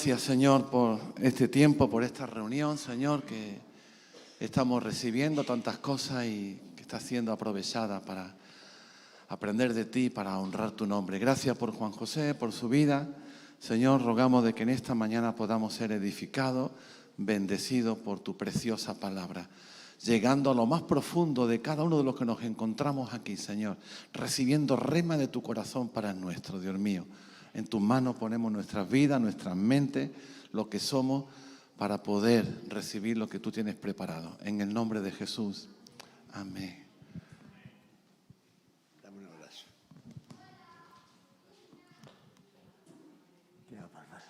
Gracias, Señor, por este tiempo, por esta reunión, Señor, que estamos recibiendo tantas cosas y que está siendo aprovechada para aprender de ti, para honrar tu nombre. Gracias por Juan José, por su vida. Señor, rogamos de que en esta mañana podamos ser edificados, bendecidos por tu preciosa palabra, llegando a lo más profundo de cada uno de los que nos encontramos aquí, Señor, recibiendo rema de tu corazón para el nuestro, Dios mío. En tus manos ponemos nuestras vidas, nuestras mentes, lo que somos, para poder recibir lo que tú tienes preparado. En el nombre de Jesús. Amén. Dame un abrazo. ¿Qué va a pasar?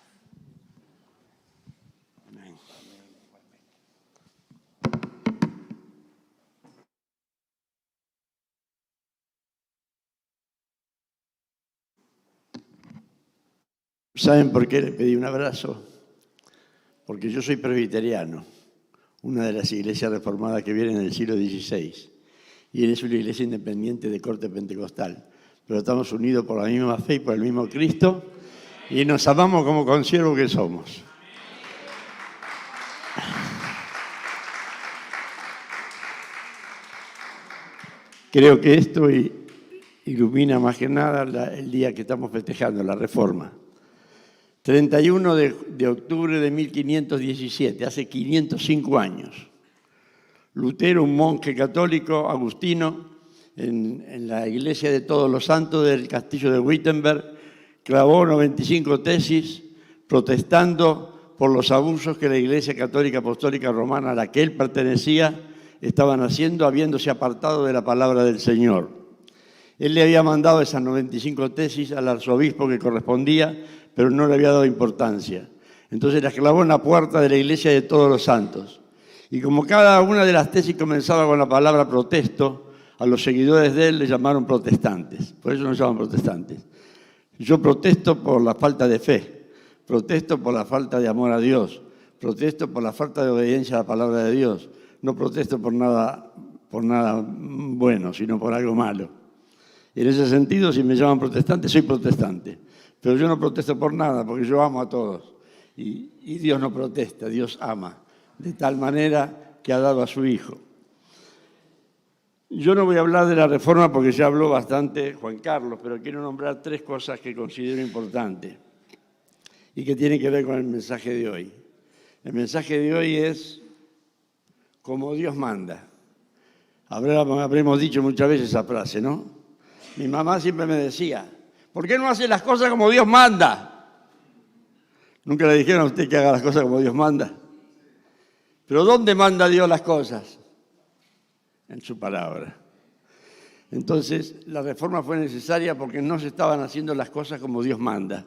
Amén. ¿Saben por qué le pedí un abrazo? Porque yo soy presbiteriano, una de las iglesias reformadas que vienen en el siglo XVI. Y él es una iglesia independiente de corte pentecostal. Pero estamos unidos por la misma fe y por el mismo Cristo y nos amamos como consiervos que somos. Creo que esto ilumina más que nada el día que estamos festejando, la Reforma. 31 de octubre de 1517, hace 505 años. Lutero, un monje católico agustino, en la iglesia de Todos los Santos del castillo de Wittenberg, clavó 95 tesis protestando por los abusos que la Iglesia Católica Apostólica Romana a la que él pertenecía estaban haciendo, habiéndose apartado de la palabra del Señor. Él le había mandado esas 95 tesis al arzobispo que correspondía, pero no le había dado importancia. Entonces las clavó en la puerta de la iglesia de Todos los Santos. Y como cada una de las tesis comenzaba con la palabra protesto, a los seguidores de él le llamaron protestantes. Por eso nos llaman protestantes. Yo protesto por la falta de fe, protesto por la falta de amor a Dios, protesto por la falta de obediencia a la palabra de Dios. No protesto por nada bueno, sino por algo malo. En ese sentido, si me llaman protestante, soy protestante. Pero yo no protesto por nada, porque yo amo a todos. Y Dios no protesta, Dios ama. De tal manera que ha dado a su Hijo. Yo no voy a hablar de la Reforma porque ya habló bastante Juan Carlos, pero quiero nombrar 3 cosas que considero importantes y que tienen que ver con el mensaje de hoy. El mensaje de hoy es como Dios manda. Habremos dicho muchas veces esa frase, ¿no? Mi mamá siempre me decía, ¿por qué no hace las cosas como Dios manda? ¿Nunca le dijeron a usted que haga las cosas como Dios manda? ¿Pero dónde manda Dios las cosas? En su palabra. Entonces, la reforma fue necesaria porque no se estaban haciendo las cosas como Dios manda.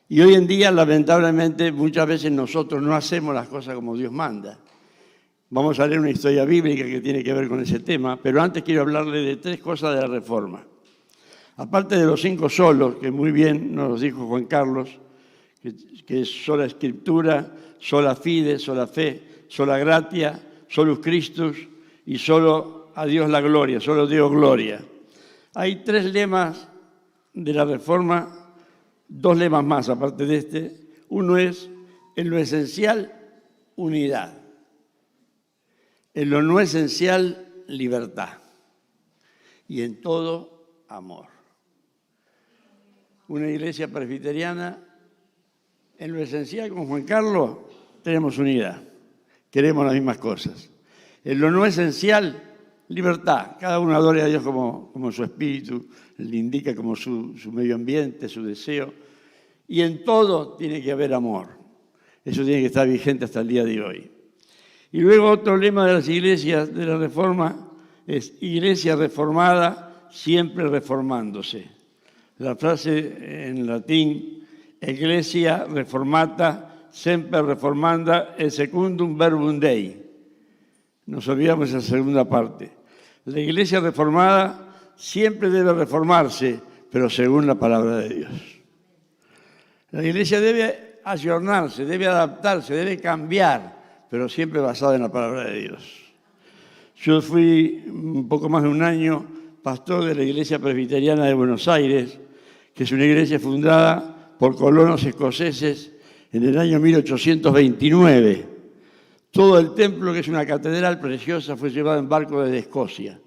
Y hoy en día, lamentablemente, muchas veces nosotros no hacemos las cosas como Dios manda. Vamos a leer una historia bíblica que tiene que ver con ese tema, pero antes quiero hablarle de 3 cosas de la reforma. Aparte de los 5 solos, que muy bien nos dijo Juan Carlos, que es sola Escritura, sola fide, sola fe, sola gratia, solus Christus y solo a Dios la gloria, solo Dios gloria. Hay 3 lemas de la Reforma, 2 lemas más aparte de este. Uno es, en lo esencial, unidad. En lo no esencial, libertad. Y en todo, amor. Una iglesia presbiteriana, en lo esencial, con Juan Carlos, tenemos unidad. Queremos las mismas cosas. En lo no esencial, libertad. Cada uno adora a Dios como su espíritu le indica, como su medio ambiente, su deseo. Y en todo tiene que haber amor. Eso tiene que estar vigente hasta el día de hoy. Y luego otro lema de las iglesias de la Reforma es iglesia reformada, siempre reformándose. La frase en latín, Ecclesia reformata, sempre reformanda, et secundum verbum Dei. Nos olvidamos esa segunda parte. La iglesia reformada siempre debe reformarse, pero según la palabra de Dios. La iglesia debe ayornarse, debe adaptarse, debe cambiar, pero siempre basada en la palabra de Dios. Yo fui un poco más de un año pastor de la Iglesia Presbiteriana de Buenos Aires, que es una iglesia fundada por colonos escoceses en el año 1829. Todo el templo, que es una catedral preciosa, fue llevado en barco desde Escocia.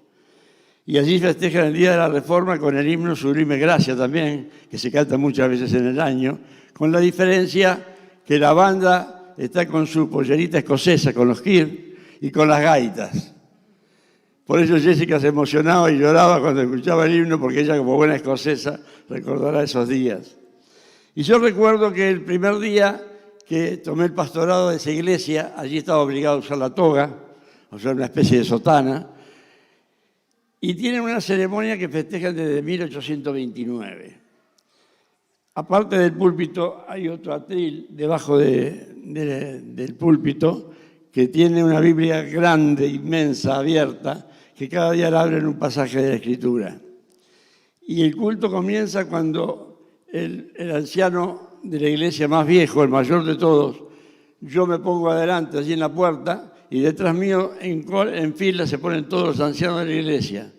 Y allí festejan el Día de la Reforma con el himno Sublime Gracia también, que se canta muchas veces en el año, con la diferencia que la banda está con su pollerita escocesa, con los kir y con las gaitas. Por eso Jessica se emocionaba y lloraba cuando escuchaba el himno, porque ella, como buena escocesa, recordará esos días. Y yo recuerdo que el primer día que tomé el pastorado de esa iglesia, allí estaba obligado a usar la toga, a usar una especie de sotana, y tienen una ceremonia que festejan desde 1829. Aparte del púlpito, hay otro atril debajo del púlpito que tiene una Biblia grande, inmensa, abierta, que cada día la abren un pasaje de la Escritura. Y el culto comienza cuando el anciano de la iglesia más viejo, el mayor de todos, yo me pongo adelante, allí en la puerta, y detrás mío, en fila, se ponen todos los ancianos de la iglesia,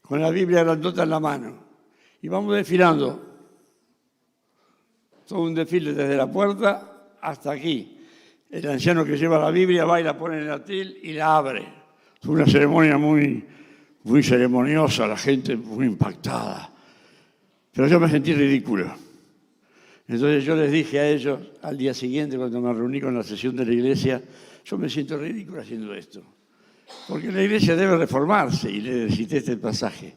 con la Biblia grandota en la mano. Y vamos desfilando. Todo un desfile desde la puerta hasta aquí. El anciano que lleva la Biblia va y la pone en el atril y la abre. Fue una ceremonia muy ceremoniosa, la gente muy impactada. Pero yo me sentí ridículo. Entonces yo les dije a ellos, al día siguiente, cuando me reuní con la sesión de la iglesia, yo me siento ridículo haciendo esto. Porque la iglesia debe reformarse, y le cité este pasaje.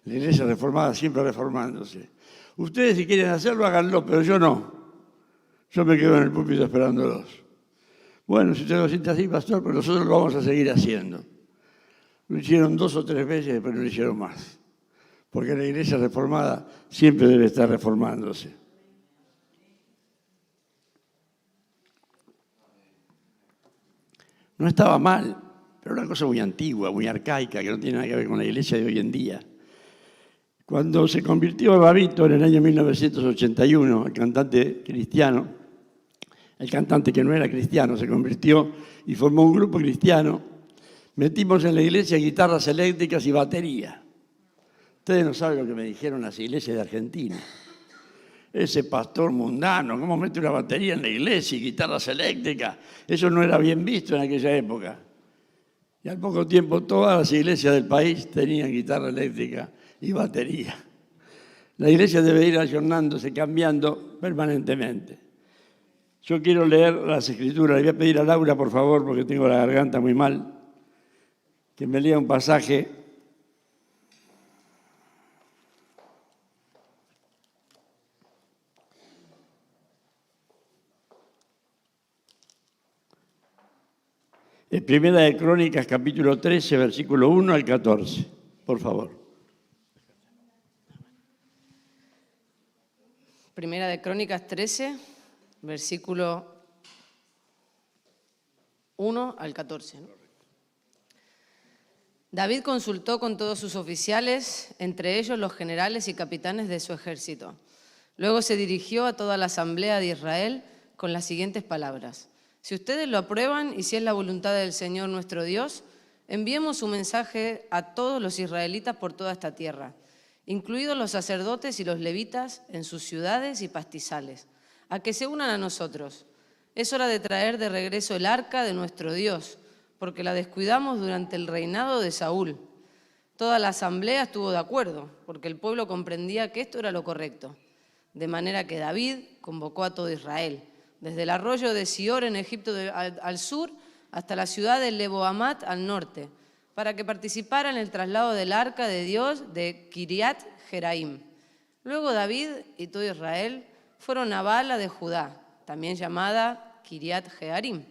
La iglesia reformada siempre reformándose. Ustedes, si quieren hacerlo, háganlo, pero yo no. Yo me quedo en el púlpito esperándolos. Bueno, si usted lo siente así, pastor, pero nosotros lo vamos a seguir haciendo. Lo hicieron 2 o 3 veces, después no lo hicieron más. Porque la iglesia reformada siempre debe estar reformándose. No estaba mal, pero era una cosa muy antigua, muy arcaica, que no tiene nada que ver con la iglesia de hoy en día. Cuando se convirtió Babito en el año 1981, el cantante cristiano, el cantante que no era cristiano, se convirtió y formó un grupo cristiano, metimos en la iglesia guitarras eléctricas y batería. Ustedes no saben lo que me dijeron las iglesias de Argentina. Ese pastor mundano, ¿cómo mete una batería en la iglesia y guitarras eléctricas? Eso no era bien visto en aquella época. Y al poco tiempo todas las iglesias del país tenían guitarra eléctrica y batería. La iglesia debe ir ayornándose, cambiando permanentemente. Yo quiero leer las escrituras. Le voy a pedir a Laura, por favor, porque tengo la garganta muy mal, que me lea un pasaje. Primera de Crónicas, capítulo 13, versículo 1 al 14. Por favor. Primera de Crónicas 13, versículo 1 al 14. ¿No? David consultó con todos sus oficiales, entre ellos los generales y capitanes de su ejército. Luego se dirigió a toda la asamblea de Israel con las siguientes palabras. Si ustedes lo aprueban y si es la voluntad del Señor nuestro Dios, enviemos un mensaje a todos los israelitas por toda esta tierra, incluidos los sacerdotes y los levitas en sus ciudades y pastizales, a que se unan a nosotros. Es hora de traer de regreso el arca de nuestro Dios, porque la descuidamos durante el reinado de Saúl. Toda la asamblea estuvo de acuerdo, porque el pueblo comprendía que esto era lo correcto. De manera que David convocó a todo Israel, desde el arroyo de Sior en Egipto al sur hasta la ciudad de Lebo-Hamat al norte, para que participara en el traslado del arca de Dios de Kiriat Jeraim. Luego David y todo Israel fueron a Bala de Judá, también llamada Kiriat Jearim,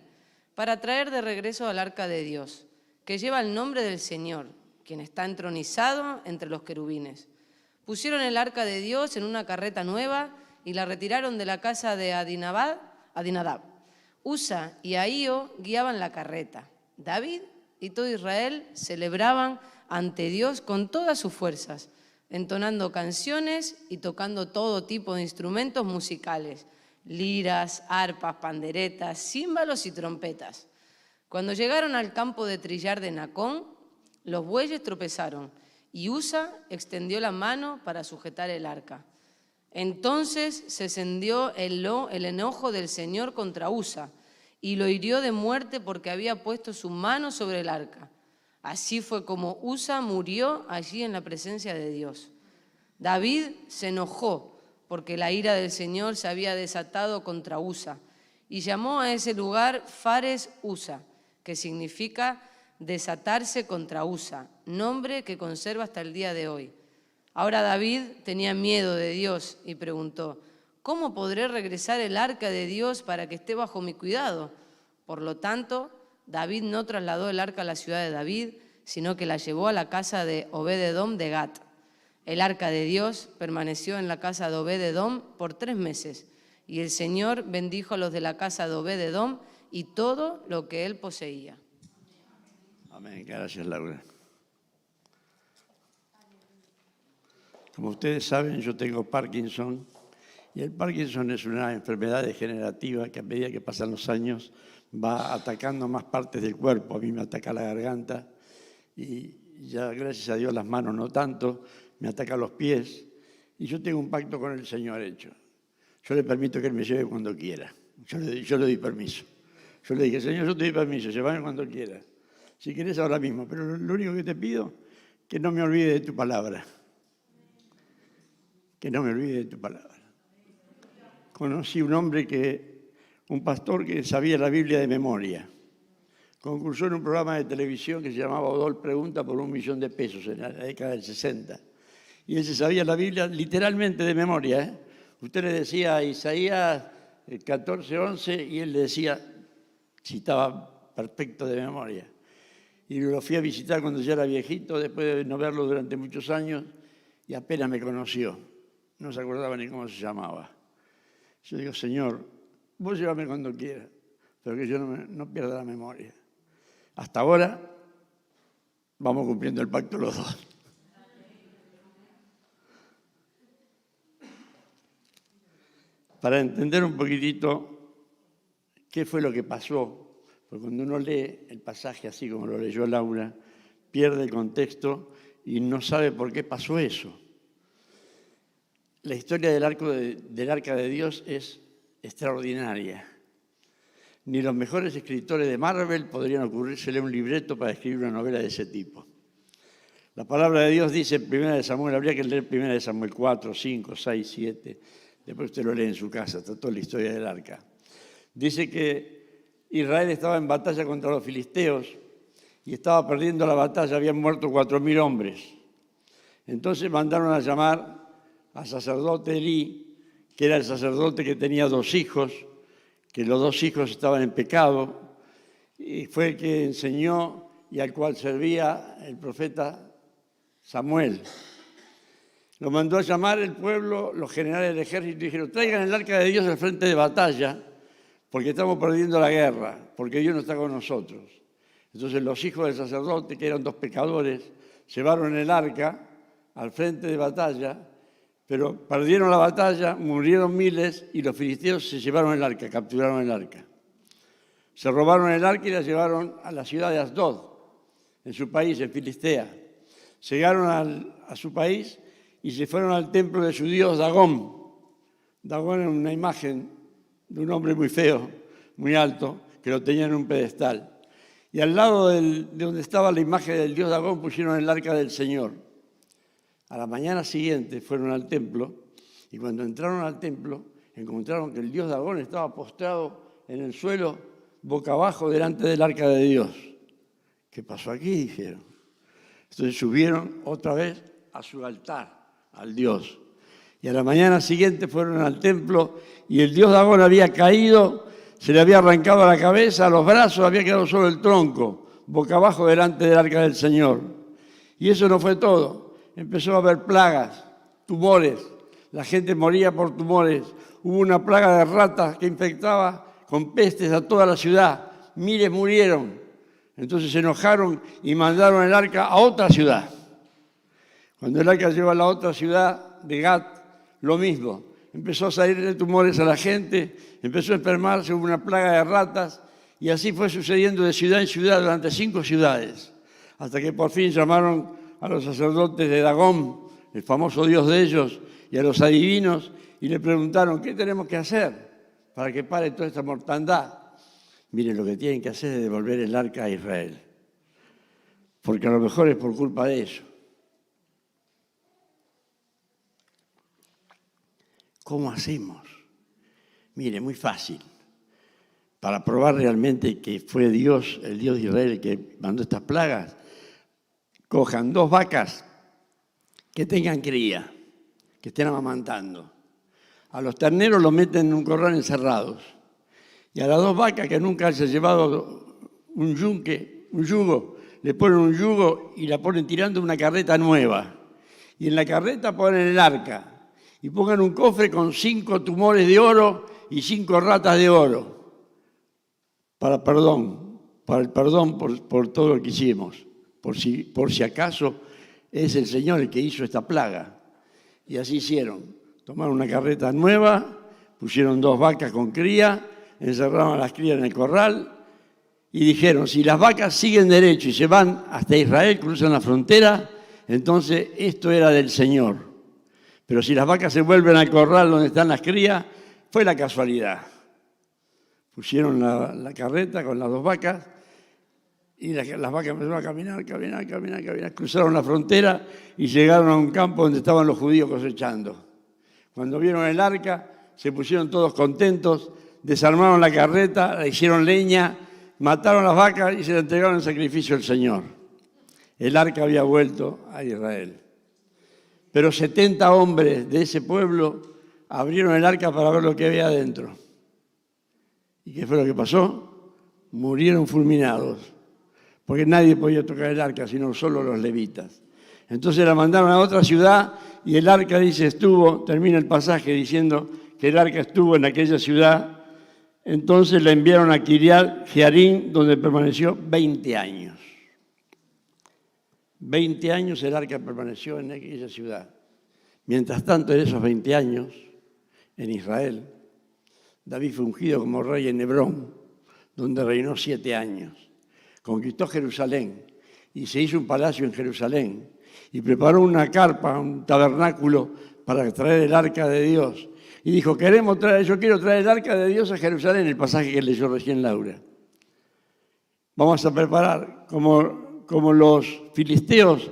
para traer de regreso al arca de Dios, que lleva el nombre del Señor, quien está entronizado entre los querubines. Pusieron el arca de Dios en una carreta nueva y la retiraron de la casa de Adinadab. Usa y Ahío guiaban la carreta. David y todo Israel celebraban ante Dios con todas sus fuerzas, entonando canciones y tocando todo tipo de instrumentos musicales, liras, arpas, panderetas, címbalos y trompetas. Cuando llegaron al campo de trillar de Nacón, los bueyes tropezaron y Usa extendió la mano para sujetar el arca. Entonces se encendió el enojo del Señor contra Usa y lo hirió de muerte porque había puesto su mano sobre el arca. Así fue como Usa murió allí en la presencia de Dios. David se enojó porque la ira del Señor se había desatado contra Usa y llamó a ese lugar Fares Usa, que significa desatarse contra Usa, nombre que conserva hasta el día de hoy. Ahora David tenía miedo de Dios y preguntó, ¿cómo podré regresar el arca de Dios para que esté bajo mi cuidado? Por lo tanto, David no trasladó el arca a la ciudad de David, sino que la llevó a la casa de Obed-edom de Gat. El arca de Dios permaneció en la casa de Obed-edom por 3 meses, y el Señor bendijo a los de la casa de Obed-edom y todo lo que él poseía. Amén. Gracias, Laura. Como ustedes saben, yo tengo Parkinson, y el Parkinson es una enfermedad degenerativa que a medida que pasan los años va atacando más partes del cuerpo. A mí me ataca la garganta y ya, gracias a Dios, las manos no tanto, me ataca los pies. Y yo tengo un pacto con el Señor hecho. Yo le permito que Él me lleve cuando quiera. Yo le doy permiso. Yo le dije, Señor, yo te doy permiso, llévame cuando quieras. Si querés ahora mismo, pero lo único que te pido es que no me olvide de tu palabra. Que no me olvide de tu palabra. Conocí un pastor que sabía la Biblia de memoria. Concursó en un programa de televisión que se llamaba Odol Pregunta por $1.000.000 en la década del 60. Y él se sabía la Biblia literalmente de memoria, ¿eh? Usted le decía a Isaías 14:11 y él le decía, citaba perfecto de memoria. Y lo fui a visitar cuando ya era viejito, después de no verlo durante muchos años, y apenas me conoció. No se acordaba ni cómo se llamaba. Yo digo, Señor, vos llévame cuando quieras, pero que yo no pierda la memoria. Hasta ahora vamos cumpliendo el pacto los dos. Para entender un poquitito qué fue lo que pasó, porque cuando uno lee el pasaje así como lo leyó Laura, pierde el contexto y no sabe por qué pasó eso. La historia del arca de Dios es extraordinaria. Ni los mejores escritores de Marvel podrían ocurrírsele un libreto para escribir una novela de ese tipo. La palabra de Dios dice en 1 Samuel, habría que leer 1 Samuel 4, 5, 6, 7, después usted lo lee en su casa, está toda la historia del arca. Dice que Israel estaba en batalla contra los filisteos y estaba perdiendo la batalla, habían muerto 4.000 hombres. Entonces mandaron a llamar al sacerdote Elí, que era el sacerdote que tenía 2 hijos, que los 2 hijos estaban en pecado, y fue el que enseñó y al cual servía el profeta Samuel. Lo mandó a llamar el pueblo, los generales del ejército, y dijeron, traigan el arca de Dios al frente de batalla, porque estamos perdiendo la guerra, porque Dios no está con nosotros. Entonces los hijos del sacerdote, que eran 2 pecadores, llevaron el arca al frente de batalla, pero perdieron la batalla, murieron miles y los filisteos se llevaron el arca, capturaron el arca. Se robaron el arca y la llevaron a la ciudad de Asdod, en su país, en Filistea. Llegaron a su país y se fueron al templo de su dios Dagón. Dagón era una imagen de un hombre muy feo, muy alto, que lo tenía en un pedestal. Y al lado de donde estaba la imagen del dios Dagón pusieron el arca del Señor. A la mañana siguiente fueron al templo y cuando entraron al templo encontraron que el dios Dagón estaba postrado en el suelo boca abajo delante del arca de Dios. ¿Qué pasó aquí? Dijeron. Entonces subieron otra vez a su altar, al Dios. Y a la mañana siguiente fueron al templo y el dios Dagón había caído, se le había arrancado la cabeza, los brazos, había quedado solo el tronco, boca abajo delante del arca del Señor. Y eso no fue todo. Empezó a haber plagas, tumores, la gente moría por tumores, hubo una plaga de ratas que infectaba con pestes a toda la ciudad, miles murieron. Entonces se enojaron y mandaron el arca a otra ciudad. Cuando el arca llegó a la otra ciudad de Gat, lo mismo, empezó a salir de tumores a la gente, empezó a enfermarse, hubo una plaga de ratas y así fue sucediendo de ciudad en ciudad durante 5 ciudades, hasta que por fin llamaron a los sacerdotes de Dagón, el famoso dios de ellos, y a los adivinos y le preguntaron, ¿qué tenemos que hacer para que pare toda esta mortandad? Miren, lo que tienen que hacer es devolver el arca a Israel, porque a lo mejor es por culpa de eso. ¿Cómo hacemos? Mire, muy fácil. Para probar realmente que fue Dios, el Dios de Israel, el que mandó estas plagas, cojan 2 vacas que tengan cría, que estén amamantando. A los terneros los meten en un corral encerrados. Y a las 2 vacas que nunca hayan llevado un yugo, le ponen un yugo y la ponen tirando una carreta nueva. Y en la carreta ponen el arca. Y pongan un cofre con 5 tumores de oro y 5 ratas de oro. Para el perdón por todo lo que hicimos. Por si acaso es el Señor el que hizo esta plaga. Y así hicieron. Tomaron una carreta nueva, pusieron 2 vacas con cría, encerraron a las crías en el corral y dijeron, si las vacas siguen derecho y se van hasta Israel, cruzan la frontera, entonces esto era del Señor. Pero si las vacas se vuelven al corral donde están las crías, fue la casualidad. Pusieron la carreta con las 2 vacas y las vacas empezaron a caminar, cruzaron la frontera y llegaron a un campo donde estaban los judíos cosechando. Cuando vieron el arca, se pusieron todos contentos, desarmaron la carreta, la hicieron leña, mataron las vacas y se la entregaron en sacrificio al Señor. El arca había vuelto a Israel. Pero 70 hombres de ese pueblo abrieron el arca para ver lo que había adentro. ¿Y qué fue lo que pasó? Murieron fulminados, porque nadie podía tocar el arca, sino solo los levitas. Entonces la mandaron a otra ciudad y el arca, dice, termina el pasaje diciendo que el arca estuvo en aquella ciudad. Entonces la enviaron a Kiriat Jearim, donde permaneció 20 años. 20 años el arca permaneció en aquella ciudad. Mientras tanto, en esos 20 años, en Israel, David fue ungido como rey en Hebrón, donde reinó 7 años. Conquistó Jerusalén y se hizo un palacio en Jerusalén y preparó una carpa, un tabernáculo para traer el arca de Dios. Y dijo, yo quiero traer el arca de Dios a Jerusalén, el pasaje que leyó recién Laura. Vamos a preparar, como los filisteos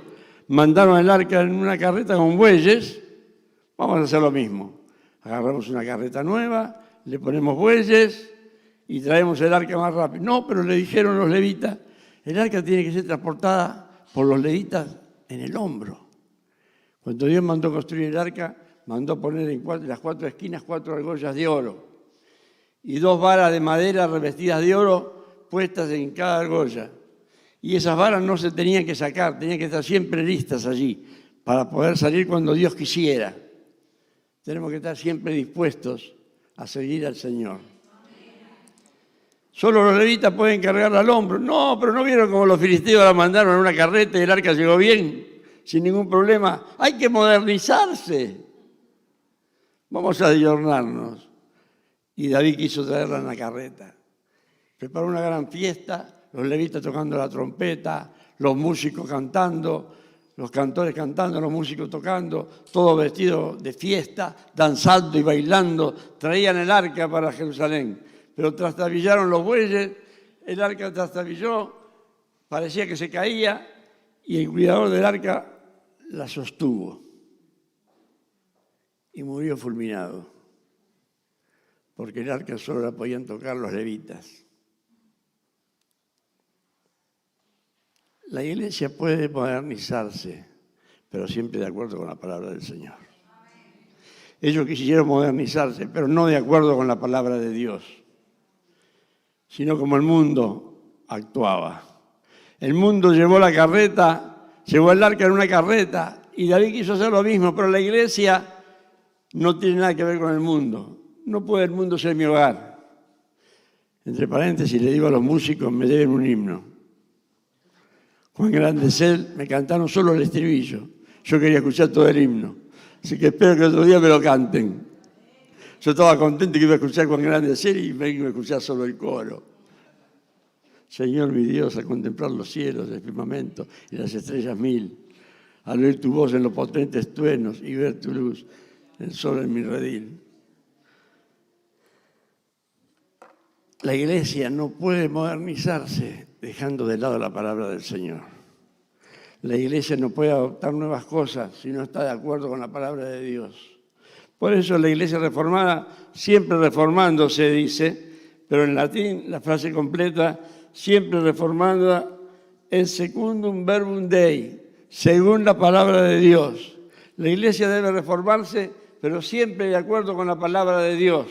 mandaron el arca en una carreta con bueyes, vamos a hacer lo mismo. Agarramos una carreta nueva, le ponemos bueyes y traemos el arca más rápido. No, pero le dijeron los levitas, el arca tiene que ser transportada por los levitas en el hombro. Cuando Dios mandó construir el arca, mandó poner en las 4 esquinas 4 argollas de oro y 2 varas de madera revestidas de oro puestas en cada argolla. Y esas varas no se tenían que sacar, tenían que estar siempre listas allí para poder salir cuando Dios quisiera. Tenemos que estar siempre dispuestos a seguir al Señor. Solo los levitas pueden cargarla al hombro. No, pero ¿no vieron cómo los filisteos la mandaron en una carreta y el arca llegó bien, sin ningún problema? Hay que modernizarse. Vamos a ayornarnos. Y David quiso traerla en la carreta. Preparó una gran fiesta, los levitas tocando la trompeta, los músicos cantando, los cantores cantando, los músicos tocando, todos vestidos de fiesta, danzando y bailando. Traían el arca para Jerusalén. Pero trastabillaron los bueyes, el arca trastabilló, parecía que se caía y el cuidador del arca la sostuvo y murió fulminado, porque el arca solo la podían tocar los levitas. La iglesia puede modernizarse, pero siempre de acuerdo con la palabra del Señor. Ellos quisieron modernizarse, pero no de acuerdo con la palabra de Dios, sino como el mundo actuaba. El mundo llevó la carreta, llevó el arca en una carreta, y David quiso hacer lo mismo, pero la iglesia no tiene nada que ver con el mundo. No puede el mundo ser mi hogar. Entre paréntesis, le digo a los músicos, me deben un himno. Juan Grande es él, me cantaron solo el estribillo. Yo quería escuchar todo el himno. Así que espero que otro día me lo canten. Yo estaba contento que iba a escuchar Juan Grande es él y me iba a escuchar solo el coro. Señor mi Dios, a contemplar los cielos del firmamento y las estrellas 1000, al oír tu voz en los potentes truenos y ver tu luz el sol en mi redil. La iglesia no puede modernizarse dejando de lado la palabra del Señor. La iglesia no puede adoptar nuevas cosas si no está de acuerdo con la palabra de Dios. Por eso la iglesia reformada, siempre reformando se dice, pero en latín la frase completa, siempre reformada, en secundum verbum Dei, según la palabra de Dios. La iglesia debe reformarse, pero siempre de acuerdo con la palabra de Dios.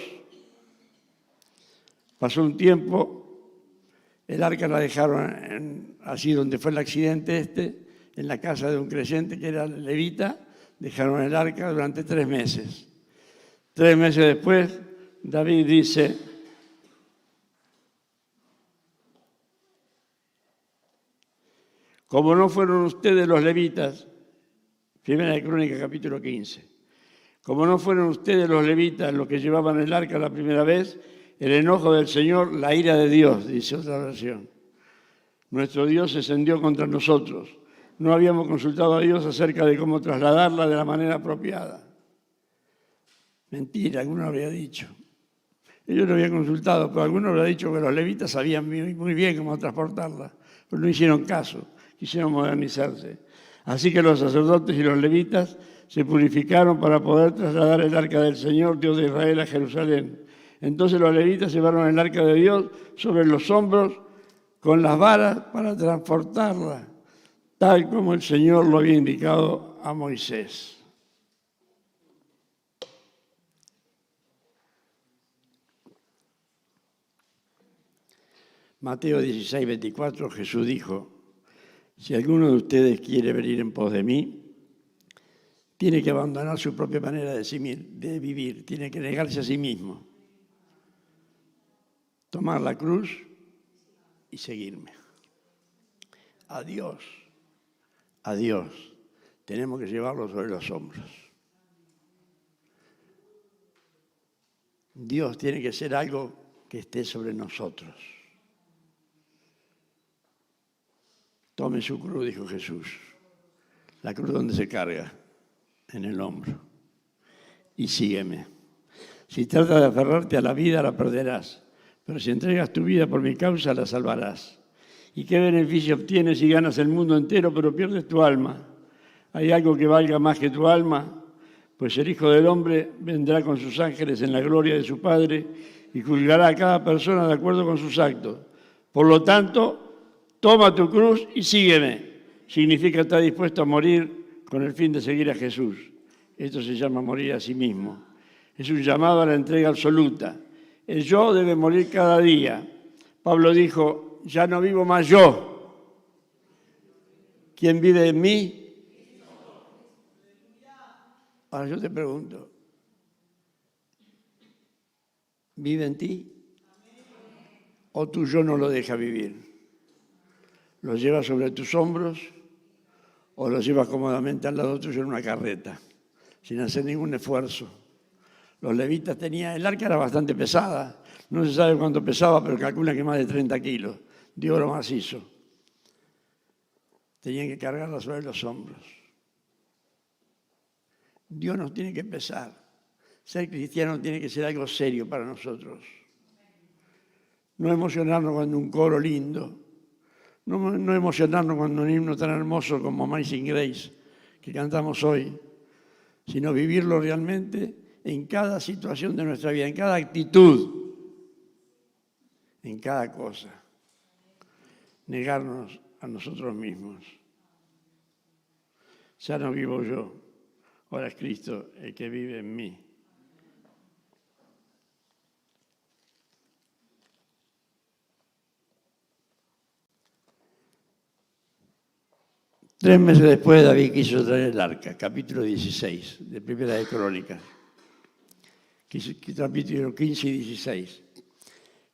Pasó un tiempo, el arca la dejaron así donde fue el accidente en la casa de un creyente que era levita, dejaron el arca durante 3 meses. 3 meses después, David dice, como no fueron ustedes los levitas, Primera de Crónicas capítulo 15, como no fueron ustedes los levitas los que llevaban el arca la primera vez, el enojo del Señor, la ira de Dios, dice otra versión. Nuestro Dios se encendió contra nosotros. No habíamos consultado a Dios acerca de cómo trasladarla de la manera apropiada. Mentira, alguno habría dicho. Ellos lo habían consultado, pero alguno habría dicho que los levitas sabían muy bien cómo transportarla, pero no hicieron caso, quisieron modernizarse. Así que los sacerdotes y los levitas se purificaron para poder trasladar el arca del Señor, Dios de Israel, a Jerusalén. Entonces los levitas llevaron el arca de Dios sobre los hombros con las varas para transportarla, tal como el Señor lo había indicado a Moisés. Mateo 16, 24, Jesús dijo, si alguno de ustedes quiere venir en pos de mí, tiene que abandonar su propia manera de vivir, tiene que negarse a sí mismo, tomar la cruz y seguirme. A Dios tenemos que llevarlo sobre los hombros. Dios tiene que ser algo que esté sobre nosotros. Tome su cruz, dijo Jesús. La cruz donde se carga, en el hombro. Y sígueme. Si tratas de aferrarte a la vida, la perderás. Pero si entregas tu vida por mi causa, la salvarás. ¿Y qué beneficio obtienes si ganas el mundo entero, pero pierdes tu alma? ¿Hay algo que valga más que tu alma? Pues el Hijo del Hombre vendrá con sus ángeles en la gloria de su Padre y juzgará a cada persona de acuerdo con sus actos. Por lo tanto, toma tu cruz y sígueme. Significa estar dispuesto a morir con el fin de seguir a Jesús. Esto se llama morir a sí mismo. Es un llamado a la entrega absoluta. El yo debe morir cada día. Pablo dijo, ya no vivo más yo. ¿Quién vive en mí? Ahora yo te pregunto, ¿vive en ti? ¿O tu yo no lo deja vivir? ¿Lo llevas sobre tus hombros o lo llevas cómodamente al lado tuyo en una carreta, sin hacer ningún esfuerzo? Los levitas tenían, el arca era bastante pesada, no se sabe cuánto pesaba, pero calcula que más de 30 kilos de oro macizo. Tenían que cargarla sobre los hombros. Dios nos tiene que pesar. Ser cristiano tiene que ser algo serio para nosotros. No emocionarnos cuando un coro lindo, no emocionarnos cuando un himno tan hermoso como Amazing Grace que cantamos hoy, sino vivirlo realmente en cada situación de nuestra vida, en cada actitud, en cada cosa. Negarnos a nosotros mismos. Ya no vivo yo, ahora es Cristo el que vive en mí. Tres meses después David quiso traer el arca, capítulo 16 de Primera de Crónicas, capítulo 15 y 16.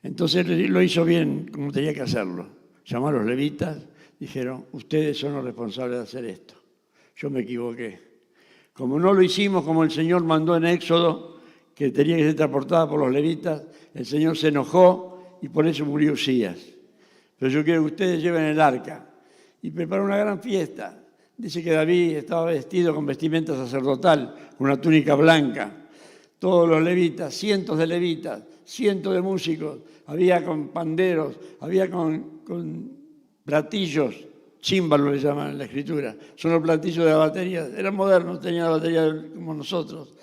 Entonces lo hizo bien como tenía que hacerlo. Llamó a los levitas, dijeron, ustedes son los responsables de hacer esto. Yo me equivoqué. Como no lo hicimos como el Señor mandó en Éxodo, que tenía que ser transportada por los levitas, el Señor se enojó y por eso murió Usías. Pero yo quiero que ustedes lleven el arca. Y preparó una gran fiesta. Dice que David estaba vestido con vestimenta sacerdotal, con una túnica blanca. Todos los levitas, cientos de levitas, cientos de músicos, había con panderos, había con platillos, címbalos le llaman en la escritura, son los platillos de la batería, eran modernos, tenían la batería como nosotros,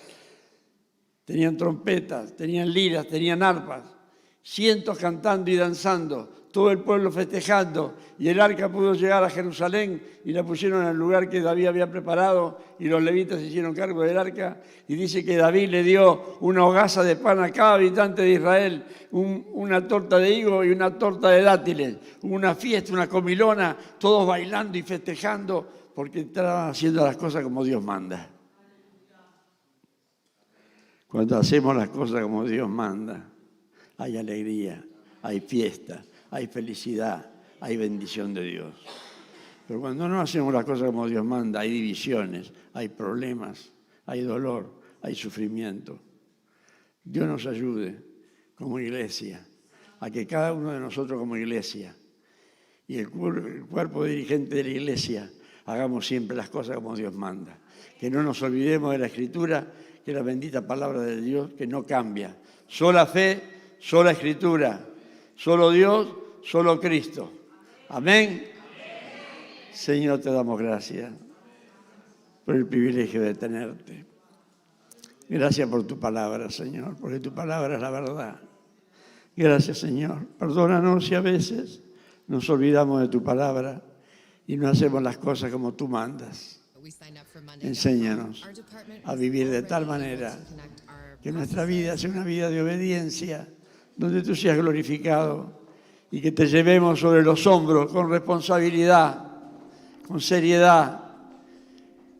tenían trompetas, tenían liras, tenían arpas, cientos cantando y danzando, todo el pueblo festejando, y el arca pudo llegar a Jerusalén y la pusieron en el lugar que David había preparado, y los levitas se hicieron cargo del arca, y dice que David le dio una hogaza de pan a cada habitante de Israel, una torta de higo y una torta de dátiles, una fiesta, una comilona, todos bailando y festejando, porque estaban haciendo las cosas como Dios manda. Cuando hacemos las cosas como Dios manda, hay alegría, hay fiesta, hay felicidad, hay bendición de Dios. Pero cuando no hacemos las cosas como Dios manda, hay divisiones, hay problemas, hay dolor, hay sufrimiento. Dios nos ayude como iglesia, a que cada uno de nosotros como iglesia y el cuerpo dirigente de la iglesia hagamos siempre las cosas como Dios manda. Que no nos olvidemos de la Escritura, que es la bendita palabra de Dios, que no cambia. Sola fe, sola Escritura, solo Dios, solo Cristo. Amén. Señor, te damos gracias por el privilegio de tenerte. Gracias por tu palabra, Señor, porque tu palabra es la verdad. Gracias, Señor. Perdónanos si a veces nos olvidamos de tu palabra y no hacemos las cosas como tú mandas. Enséñanos a vivir de tal manera que nuestra vida sea una vida de obediencia, donde tú seas glorificado y que te llevemos sobre los hombros con responsabilidad, con seriedad,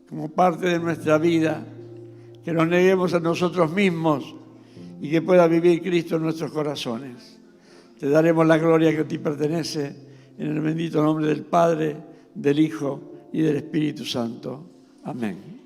como parte de nuestra vida, que nos neguemos a nosotros mismos y que pueda vivir Cristo en nuestros corazones. Te daremos la gloria que a ti pertenece, en el bendito nombre del Padre, del Hijo y del Espíritu Santo. Amén.